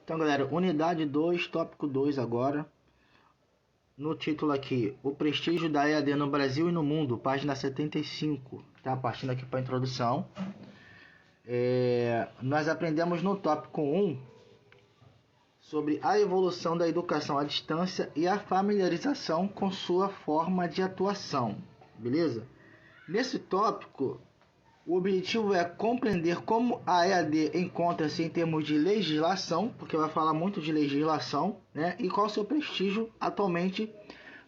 Então, galera, unidade 2, tópico 2 agora. No título aqui, o prestígio da EAD no Brasil e no mundo, página 75. Tá? Partindo aqui para a introdução. Nós aprendemos no tópico 1 sobre a evolução da educação à distância e a familiarização com sua forma de atuação. Beleza? Nesse tópico, o objetivo é compreender como a EAD encontra-se em termos de legislação, porque vai falar muito de legislação, né? E qual o seu prestígio atualmente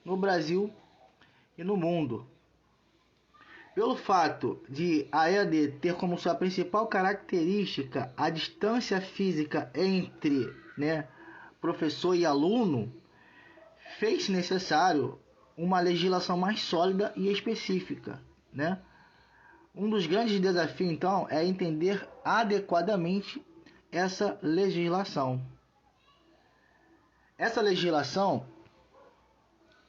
no Brasil e no mundo. Pelo fato de a EAD ter como sua principal característica a distância física entre, né, professor e aluno, fez necessário uma legislação mais sólida e específica, né? Um dos grandes desafios, então, é entender adequadamente essa legislação. Essa legislação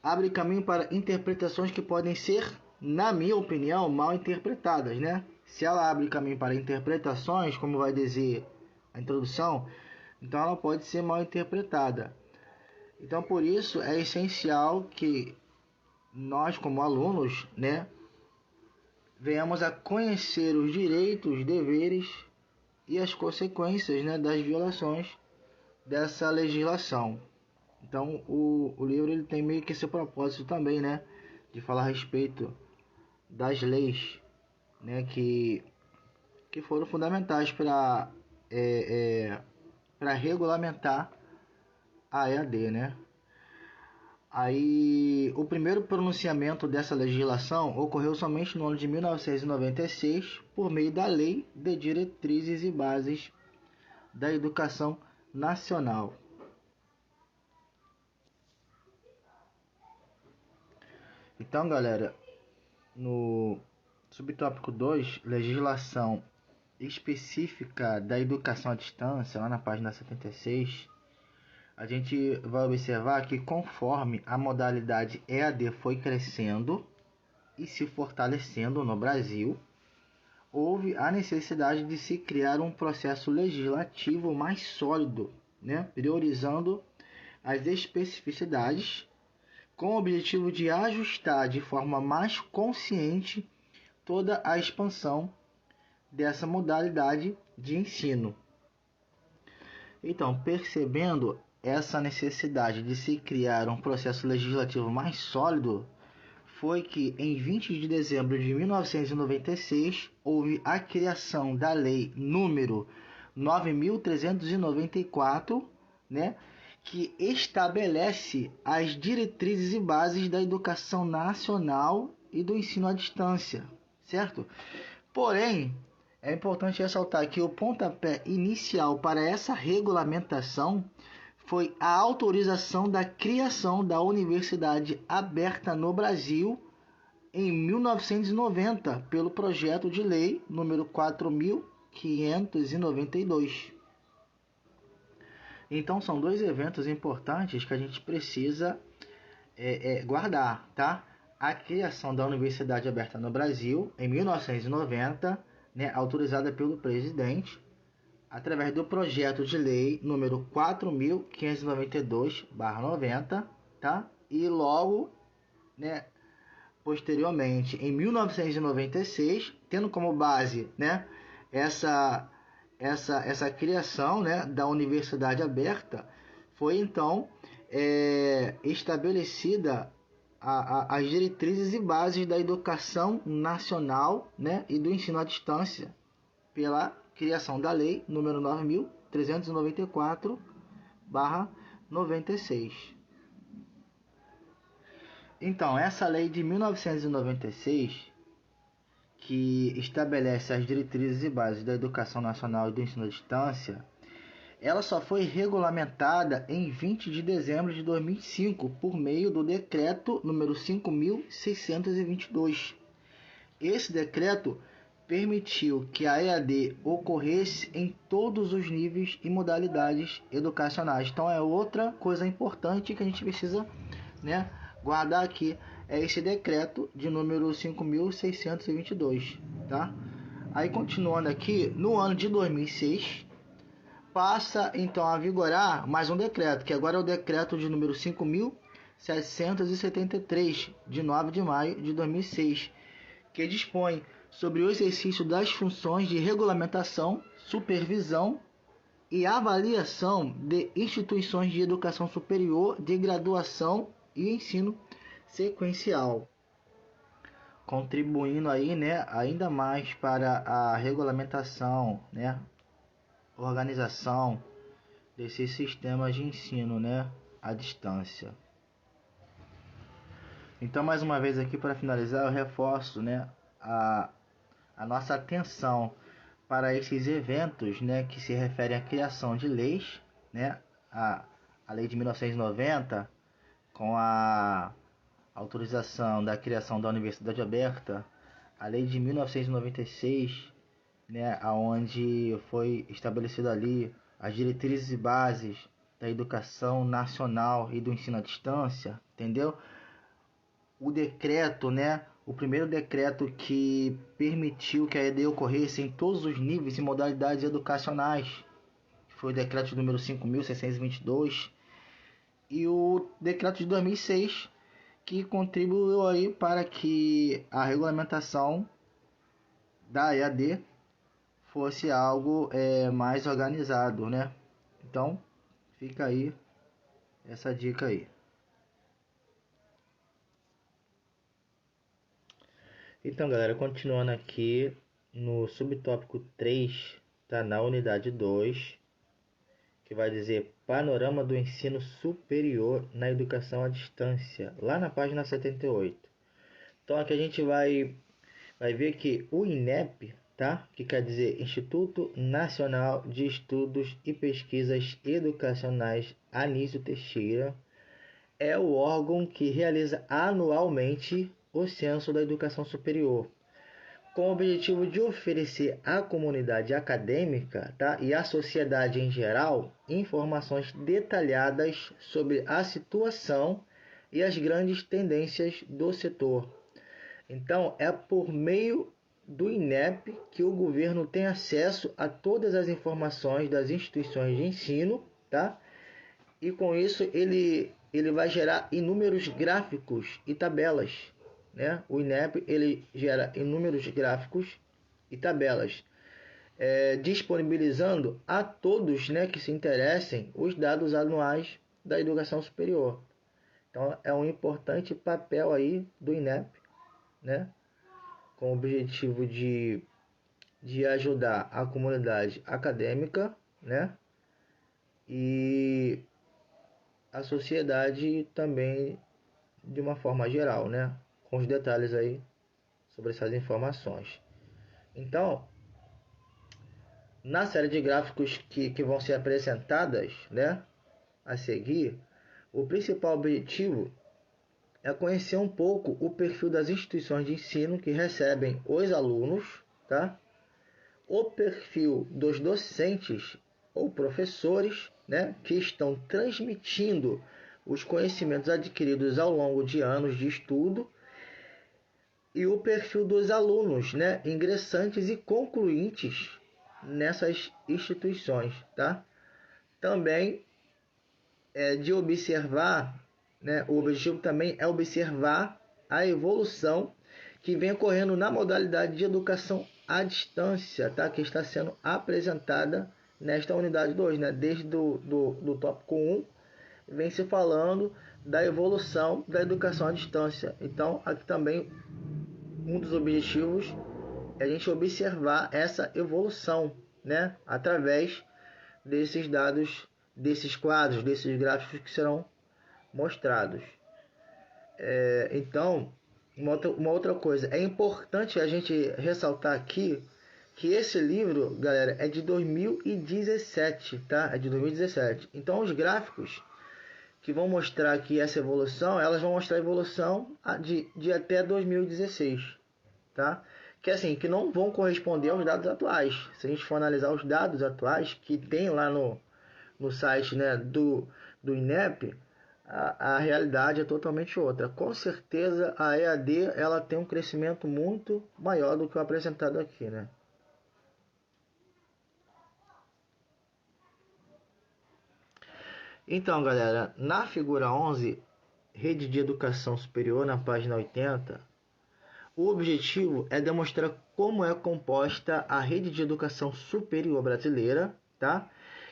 abre caminho para interpretações que podem ser, na minha opinião, mal interpretadas, né? Se ela abre caminho para interpretações, como vai dizer a introdução, então ela pode ser mal interpretada. Então, por isso, é essencial que nós, como alunos, né, venhamos a conhecer os direitos, deveres e as consequências, né, das violações dessa legislação. Então, o livro ele tem meio que esse propósito também, né, de falar a respeito das leis, né, que foram fundamentais para para regulamentar a EAD, né? Aí, o primeiro pronunciamento dessa legislação ocorreu somente no ano de 1996, por meio da Lei de Diretrizes e Bases da Educação Nacional. Então, galera, no subtópico 2, legislação específica da educação à distância, lá na página 76, a gente vai observar que conforme a modalidade EAD foi crescendo e se fortalecendo no Brasil, houve a necessidade de se criar um processo legislativo mais sólido, né? Priorizando as especificidades, com o objetivo de ajustar de forma mais consciente toda a expansão dessa modalidade de ensino. Então, percebendo essa necessidade de se criar um processo legislativo mais sólido, foi que em 20 de dezembro de 1996 houve a criação da Lei número 9.394, né, que estabelece as diretrizes e bases da educação nacional e do ensino à distância, certo? Porém, é importante ressaltar que o pontapé inicial para essa regulamentação foi a autorização da criação da Universidade Aberta no Brasil em 1990, pelo projeto de lei número 4.592. Então, são dois eventos importantes que a gente precisa guardar, tá? A criação da Universidade Aberta no Brasil em 1990, né, autorizada pelo presidente, através do projeto de lei número 4.592/90, tá? E logo, né, posteriormente, em 1996, tendo como base, né, essa criação, né, da Universidade Aberta, foi então estabelecida as diretrizes e bases da educação nacional, né, e do ensino à distância, pela criação da Lei número 9.394/96. Então, essa lei de 1996, que estabelece as diretrizes e bases da educação nacional e do ensino à distância, ela só foi regulamentada em 20 de dezembro de 2005 por meio do decreto número 5.622. Esse decreto permitiu que a EAD ocorresse em todos os níveis e modalidades educacionais. Então é outra coisa importante que a gente precisa, né, guardar aqui, é esse decreto de número 5.622, tá? Aí continuando aqui, no ano de 2006, passa então a vigorar mais um decreto, que agora é o decreto de número 5.773, de 9 de maio de 2006, que dispõe sobre o exercício das funções de regulamentação, supervisão e avaliação de instituições de educação superior, de graduação e ensino sequencial, contribuindo aí, né, ainda mais para a regulamentação, né, organização desses sistemas de ensino, né, à distância. Então, mais uma vez aqui para finalizar, eu reforço, né, a nossa atenção para esses eventos, né, que se referem à criação de leis, né, a lei de 1990, com a autorização da criação da Universidade Aberta, a lei de 1996, né, aonde foi estabelecida ali as diretrizes e bases da educação nacional e do ensino à distância, entendeu? O decreto, né, o primeiro decreto que permitiu que a EAD ocorresse em todos os níveis e modalidades educacionais, foi o decreto número 5.622, e o decreto de 2006, que contribuiu aí para que a regulamentação da EAD fosse algo mais organizado, né? Então, fica aí essa dica aí. Então, galera, continuando aqui no subtópico 3, tá na unidade 2, que vai dizer Panorama do Ensino Superior na Educação à Distância, lá na página 78. Então, aqui a gente vai ver que o INEP, tá? Que quer dizer Instituto Nacional de Estudos e Pesquisas Educacionais Anísio Teixeira, é o órgão que realiza anualmente o Censo da Educação Superior, com o objetivo de oferecer à comunidade acadêmica, tá, e à sociedade em geral informações detalhadas sobre a situação e as grandes tendências do setor. Então, é por meio do INEP que o governo tem acesso a todas as informações das instituições de ensino, tá? E com isso ele vai gerar inúmeros gráficos e tabelas, né? O INEP ele gera inúmeros gráficos e tabelas, disponibilizando a todos, né, que se interessem os dados anuais da educação superior. Então é um importante papel aí do INEP, né, com o objetivo de ajudar a comunidade acadêmica, né, e a sociedade também de uma forma geral, né, com os detalhes aí sobre essas informações. Então, na série de gráficos que vão ser apresentadas, né, a seguir, o principal objetivo é conhecer um pouco o perfil das instituições de ensino que recebem os alunos, tá? O perfil dos docentes ou professores, né, que estão transmitindo os conhecimentos adquiridos ao longo de anos de estudo, e o perfil dos alunos, né, ingressantes e concluintes nessas instituições, tá? Também é de observar, né, o objetivo também é observar a evolução que vem ocorrendo na modalidade de educação à distância, tá? Que está sendo apresentada nesta unidade 2, né? Desde do tópico 1, vem se falando da evolução da educação à distância. Então, aqui também um dos objetivos é a gente observar essa evolução, né? Através desses dados, desses quadros, desses gráficos que serão mostrados. Então, uma outra coisa, é importante a gente ressaltar aqui que esse livro, galera, é de 2017, tá? É de 2017. Então, os gráficos que vão mostrar aqui essa evolução, elas vão mostrar a evolução de até 2016, tá? Que assim, que não vão corresponder aos dados atuais. Se a gente for analisar os dados atuais que tem lá no site, né, do INEP, a realidade é totalmente outra. Com certeza a EAD ela tem um crescimento muito maior do que o apresentado aqui, né? Então, galera, na figura 11, Rede de Educação Superior, na página 80, o objetivo é demonstrar como é composta a rede de educação superior brasileira, tá?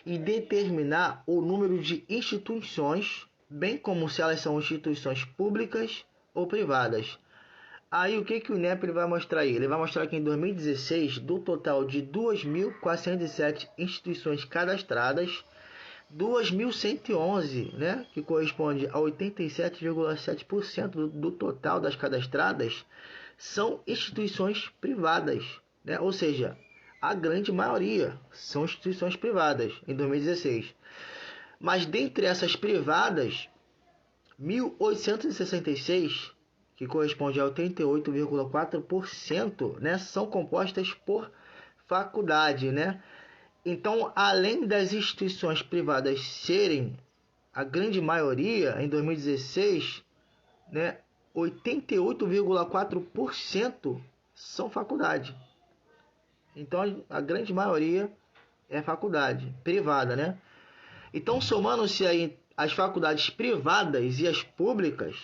E determinar o número de instituições, bem como se elas são instituições públicas ou privadas. Aí o que o INEP vai mostrar aí? Ele vai mostrar que em 2016, do total de 2.407 instituições cadastradas, 2.111, né, que corresponde a 87,7% do total das cadastradas, são instituições privadas, né? Ou seja, a grande maioria são instituições privadas em 2016. Mas dentre essas privadas, 1.866, que corresponde a 88,4%, né, são compostas por faculdade, né? Então, além das instituições privadas serem a grande maioria em 2016, né, 88,4% são faculdade. Então, a grande maioria é faculdade privada, né? Então, somando-se aí as faculdades privadas e as públicas,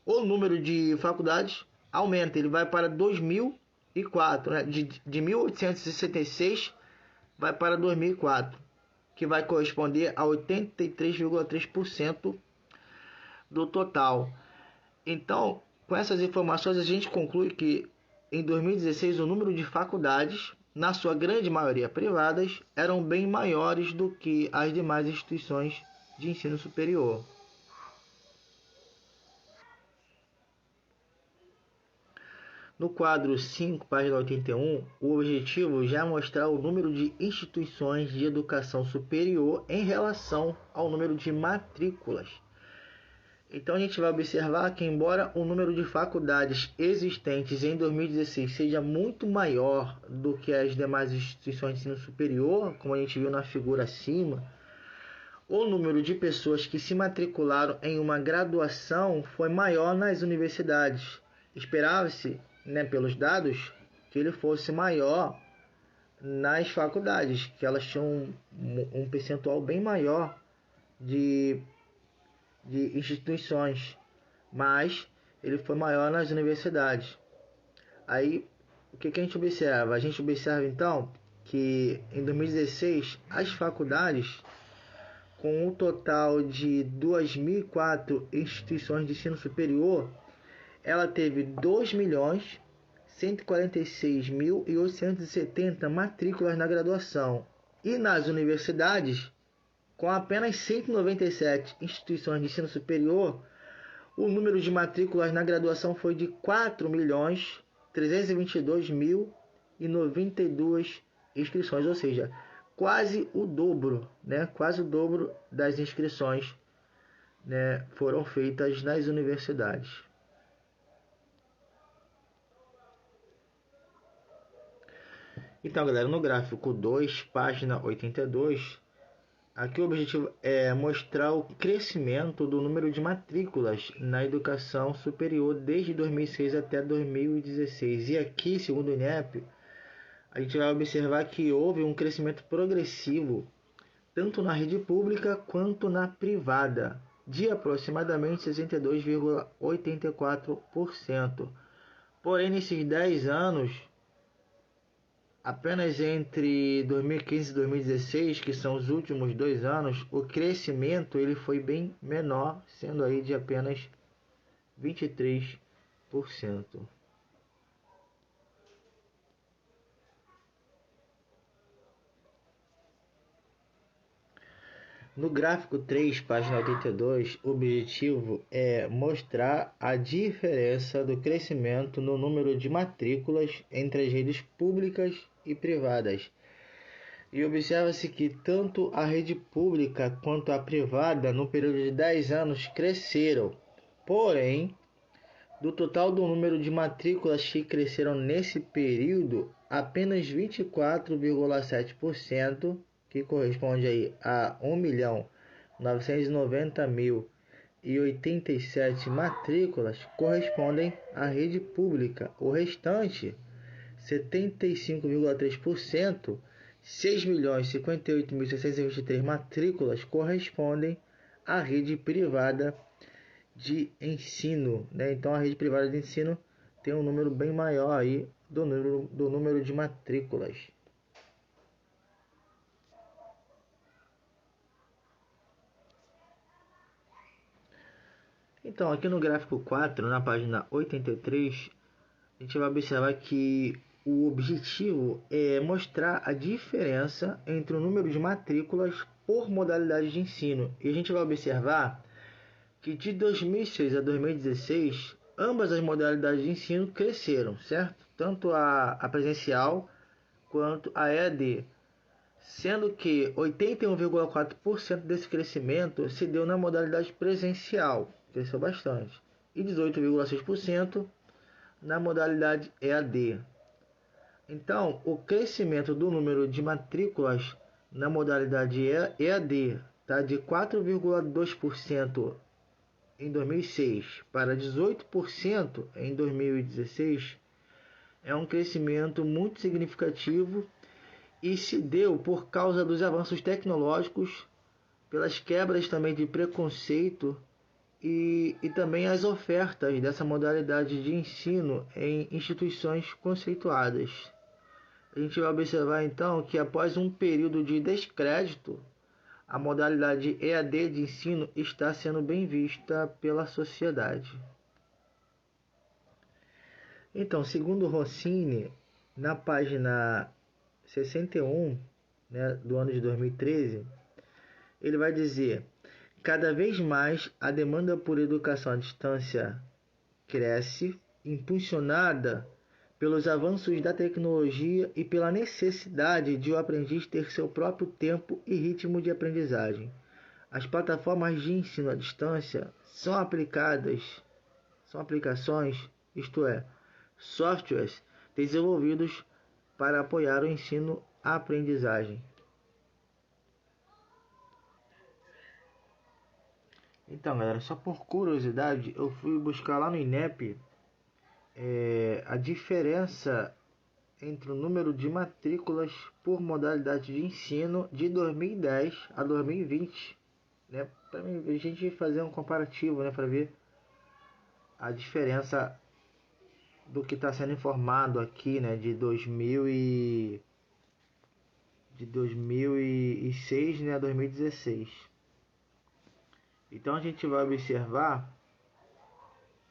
o número de faculdades aumenta. Ele vai para 2004, né? De 1866 vai para 2004, que vai corresponder a 83,3% do total. Então, com essas informações, a gente conclui que em 2016 o número de faculdades, na sua grande maioria privadas, eram bem maiores do que as demais instituições de ensino superior. No quadro 5, página 81, o objetivo já é mostrar o número de instituições de educação superior em relação ao número de matrículas. Então a gente vai observar que, embora o número de faculdades existentes em 2016 seja muito maior do que as demais instituições de ensino superior, como a gente viu na figura acima, o número de pessoas que se matricularam em uma graduação foi maior nas universidades. Esperava-se, né, pelos dados, que ele fosse maior nas faculdades, que elas tinham um percentual bem maior de instituições, mas ele foi maior nas universidades. Aí, o que a gente observa? A gente observa, então, que em 2016, as faculdades, com um total de 2.004 instituições de ensino superior, ela teve 2.146.870 matrículas na graduação. E nas universidades, com apenas 197 instituições de ensino superior, o número de matrículas na graduação foi de 4.322.092 inscrições, ou seja, quase o dobro, né? Quase o dobro das inscrições, né, foram feitas nas universidades. Então, galera, no gráfico 2, página 82, aqui o objetivo é mostrar o crescimento do número de matrículas na educação superior desde 2006 até 2016. E aqui, segundo o INEP, a gente vai observar que houve um crescimento progressivo, tanto na rede pública quanto na privada, de aproximadamente 62,84%. Porém, nesses 10 anos, apenas entre 2015 e 2016, que são os últimos 2 anos, o crescimento ele foi bem menor, sendo aí de apenas 23%. No gráfico 3, página 82, o objetivo é mostrar a diferença do crescimento no número de matrículas entre as redes públicas e privadas. E observa-se que tanto a rede pública quanto a privada, no período de 10 anos, cresceram. Porém, do total do número de matrículas que cresceram nesse período, apenas 24,7%, que corresponde aí a 1.990.087 matrículas, correspondem à rede pública. O restante, 75,3%, 6.058.623 matrículas, correspondem a rede privada de ensino, né? Então a rede privada de ensino tem um número bem maior aí do número de matrículas. Então, aqui no gráfico 4, na página 83, a gente vai observar que o objetivo é mostrar a diferença entre o número de matrículas por modalidade de ensino. E a gente vai observar que de 2006 a 2016, ambas as modalidades de ensino cresceram, certo? Tanto a presencial quanto a EAD, sendo que 81,4% desse crescimento se deu na modalidade presencial, cresceu bastante, e 18,6% na modalidade EAD. Então, o crescimento do número de matrículas na modalidade EAD está de 4,2% em 2006 para 18% em 2016, é um crescimento muito significativo e se deu por causa dos avanços tecnológicos, pelas quebras também de preconceito e também as ofertas dessa modalidade de ensino em instituições conceituadas. A gente vai observar então que após um período de descrédito, a modalidade EAD de ensino está sendo bem vista pela sociedade. Então, segundo Rossini, na página 61, né, do ano de 2013, ele vai dizer: cada vez mais a demanda por educação à distância cresce, impulsionada pelos avanços da tecnologia e pela necessidade de o aprendiz ter seu próprio tempo e ritmo de aprendizagem. As plataformas de ensino à distância são aplicações, isto é, softwares desenvolvidos para apoiar o ensino à aprendizagem. Então, galera, só por curiosidade, eu fui buscar lá no INEP a diferença entre o número de matrículas por modalidade de ensino de 2010 a 2020, né? Para a gente fazer um comparativo, né? Para ver a diferença do que está sendo informado aqui, né? De 2006, né? A 2016. Então a gente vai observar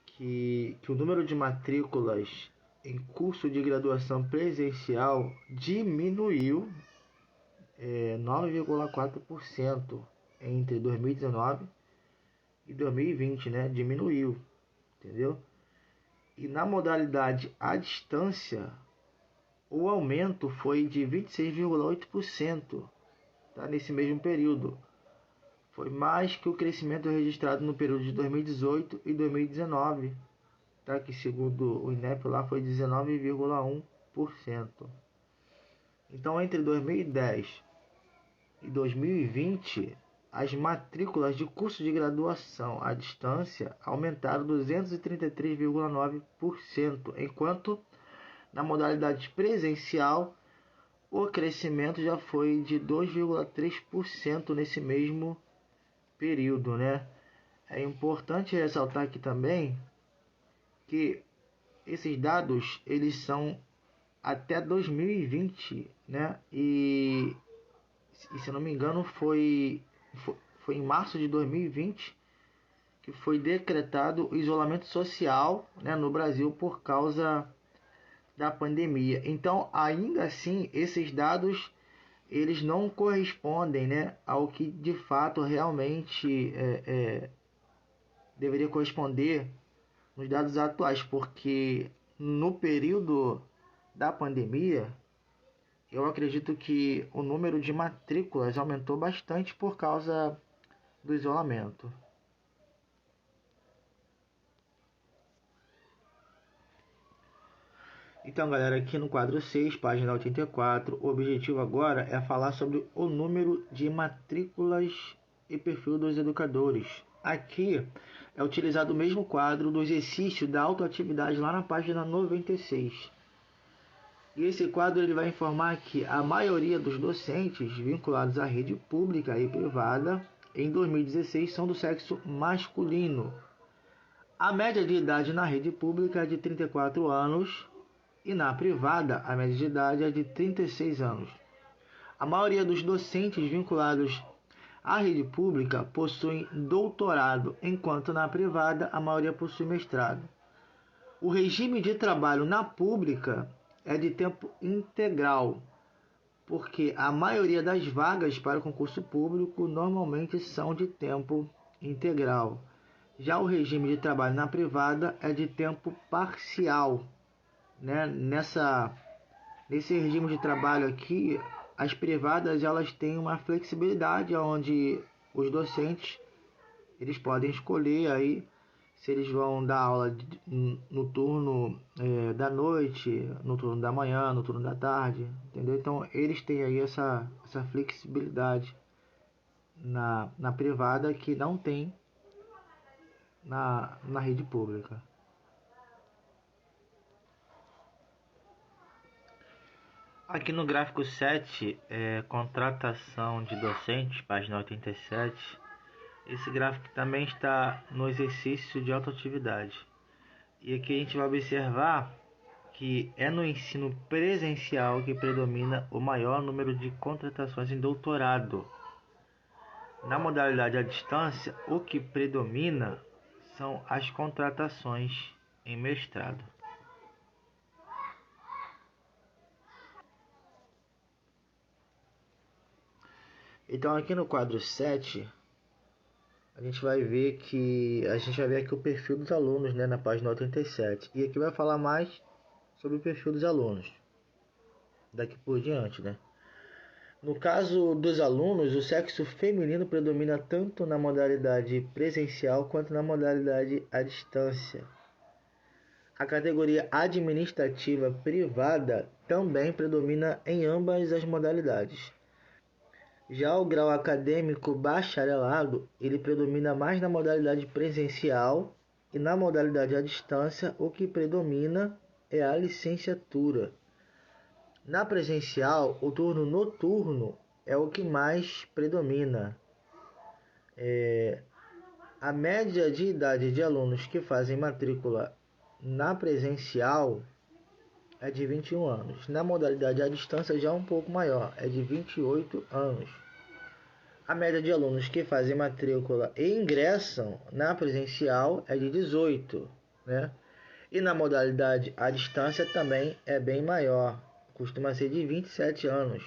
que o número de matrículas em curso de graduação presencial diminuiu 9,4% entre 2019 e 2020, né? Diminuiu, entendeu? E na modalidade à distância, o aumento foi de 26,8%, tá? Nesse mesmo período. Foi mais que o crescimento registrado no período de 2018 e 2019, tá? Que segundo o INEP lá foi 19,1%. Então, entre 2010 e 2020, as matrículas de curso de graduação à distância aumentaram 233,9%, enquanto na modalidade presencial o crescimento já foi de 2,3% nesse mesmo período, né? É importante ressaltar aqui também que esses dados eles são até 2020, né? E se eu não me engano foi em março de 2020 que foi decretado o isolamento social, né, no Brasil por causa da pandemia. Então, ainda assim, esses dados eles não correspondem, né, ao que de fato realmente deveria corresponder nos dados atuais, porque no período da pandemia, eu acredito que o número de matrículas aumentou bastante por causa do isolamento. Então, galera, aqui no quadro 6, página 84, o objetivo agora é falar sobre o número de matrículas e perfil dos educadores. Aqui é utilizado o mesmo quadro do exercício da autoatividade lá na página 96. E esse quadro ele vai informar que a maioria dos docentes vinculados à rede pública e privada em 2016 são do sexo masculino. A média de idade na rede pública é de 34 anos e na privada a média de idade é de 36 anos. A maioria dos docentes vinculados à rede pública possuem doutorado, enquanto na privada a maioria possui mestrado. O regime de trabalho na pública é de tempo integral, porque a maioria das vagas para o concurso público normalmente são de tempo integral. Já o regime de trabalho na privada é de tempo parcial, né? Nesse regime de trabalho aqui, as privadas elas têm uma flexibilidade onde os docentes eles podem escolher aí se eles vão dar aula no turno da noite, no turno da manhã, no turno da tarde, entendeu? Então eles têm aí essa flexibilidade na privada que não tem na rede pública. Aqui no gráfico 7, contratação de docentes, página 87. Esse gráfico também está no exercício de autoatividade. E aqui a gente vai observar que é no ensino presencial que predomina o maior número de contratações em doutorado. Na modalidade à distância, o que predomina são as contratações em mestrado. Então aqui no quadro 7, a gente vai ver aqui o perfil dos alunos, né, na página 87. E aqui vai falar mais sobre o perfil dos alunos daqui por diante, né? No caso dos alunos, o sexo feminino predomina tanto na modalidade presencial quanto na modalidade à distância. A categoria administrativa privada também predomina em ambas as modalidades. Já o grau acadêmico bacharelado, ele predomina mais na modalidade presencial e na modalidade à distância, o que predomina é a licenciatura. Na presencial, o turno noturno é o que mais predomina. A média de idade de alunos que fazem matrícula na presencial é de 21 anos. Na modalidade à distância já é um pouco maior, é de 28 anos. A média de alunos que fazem matrícula e ingressam na presencial é de 18, né? E na modalidade à distância também é bem maior, costuma ser de 27 anos.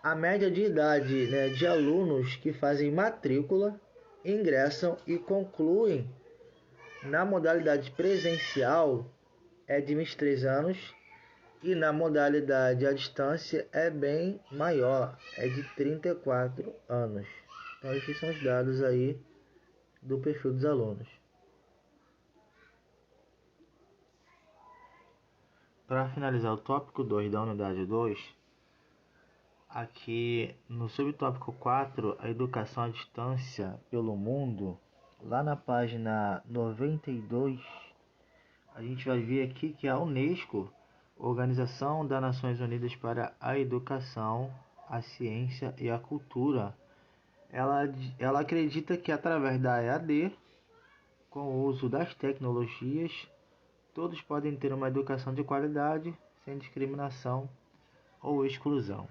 A média de idade, né, de alunos que fazem matrícula, ingressam e concluem na modalidade presencial é de 23 anos e na modalidade à distância é bem maior, é de 34 anos. Então esses são os dados aí do perfil dos alunos. Para finalizar o tópico 2 da unidade 2, aqui no subtópico 4, a educação à distância pelo mundo, lá na página 92, a gente vai ver aqui que a Unesco, Organização das Nações Unidas para a Educação, a Ciência e a Cultura, ela acredita que através da EAD, com o uso das tecnologias, todos podem ter uma educação de qualidade, sem discriminação ou exclusão.